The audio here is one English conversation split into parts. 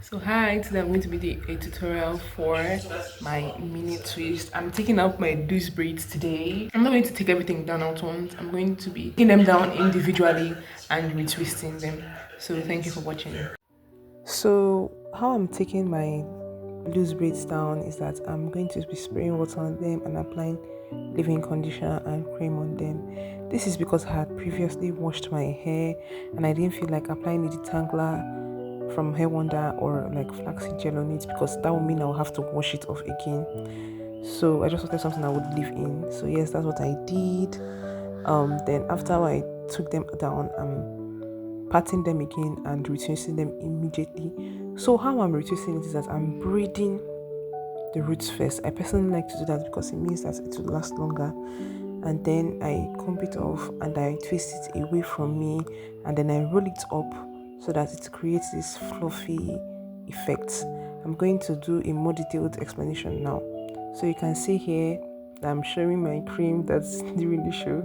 So hi, today I'm going to be doing a tutorial for my mini twist. I'm taking out my loose braids today. I'm not going to take everything down at once. I'm going to be taking them down individually and retwisting them. So thank you for watching. So how I'm taking my loose braids down is that I'm going to be spraying water on them and applying leave-in conditioner and cream on them. This is because I had previously washed my hair and I didn't feel like applying the detangler from hair wonder or like flaxseed gel on it because that would mean I'll have to wash it off again. So I just wanted something I would leave in. So yes, that's what I did. Then after I took them down, I'm patting them again and retwisting them immediately. So how I'm retwisting it is that I'm braiding the roots first. I personally like to do that because it means that it will last longer. And then I comb it off and I twist it away from me and then I roll it up so that it creates this fluffy effect. I'm going to do a more detailed explanation now. So you can see here that I'm showing my cream that's during the show,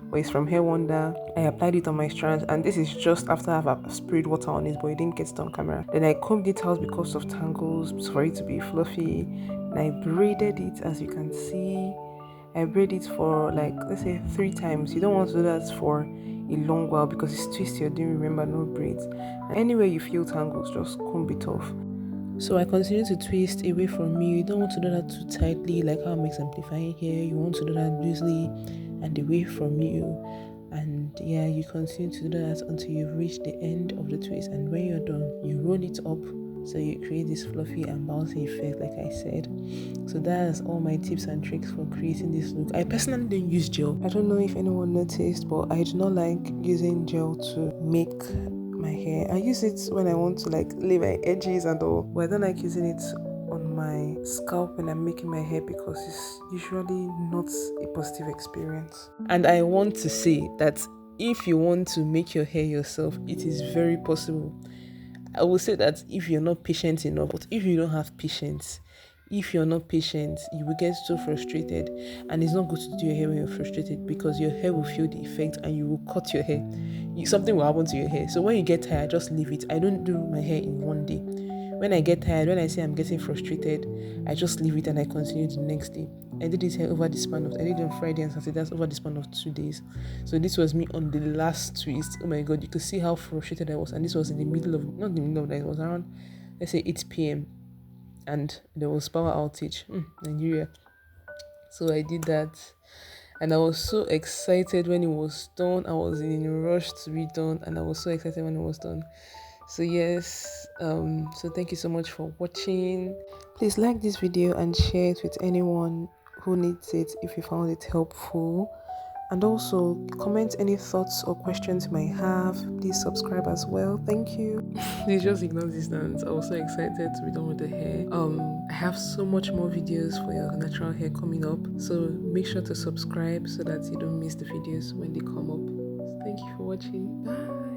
but it's from Hair Wonder. I applied it on my strands and this is just after I've sprayed water on it, but it didn't get it on camera. Then I combed it out because of tangles for it to be fluffy and I braided it, as you can see. I braid it for like, let's say 3 times. You don't want to do that for a long while because it's twisty. You didn't remember no braids. And anywhere you feel tangles, just comb it off. So I continue to twist away from me. You don't want to do that too tightly like how I'm exemplifying here. You want to do that loosely and away from you. And yeah, you continue to do that until you reach the end of the twist. And when you're done, you roll it up so you create this fluffy and bouncy effect, like I said. So that's all my tips and tricks for creating this look. I personally don't use gel. I don't know if anyone noticed, but I do not like using gel to make my hair. I use it when I want to like lay my edges and all, but I don't like using it on my scalp when I'm making my hair because it's usually not a positive experience. And I want to say that if you want to make your hair yourself, it is very possible. I will say that if you're not patient enough, but if you don't have patience, if you're not patient, you will get so frustrated, and it's not good to do your hair when you're frustrated because your hair will feel the effect and you will cut your hair. Something will happen to your hair. So when you get tired, just leave it. I don't do my hair in one day. When I get tired, when I say I'm getting frustrated, I just leave it and I continue the next day. I did it over the span of, I did it on Friday and Saturday, that's over the span of 2 days. So this was me on the last twist. Oh my god, you could see how frustrated I was. And this was in the middle of, not in the middle of the night, it was around, let's say 8 p.m. And there was power outage, Nigeria. So I did that. And I was so excited when it was done. I was in a rush to be done. And I was so excited when it was done. So yes, so thank you so much for watching. Please like this video and share it with anyone who needs it if you found it helpful, and also comment any thoughts or questions you might have. Please subscribe as well. Thank you. Please just ignore this dance. I was so excited to be done with the hair. I have so much more videos for your natural hair coming up, so make sure to subscribe so that you don't miss the videos when they come up. So thank you for watching. Bye.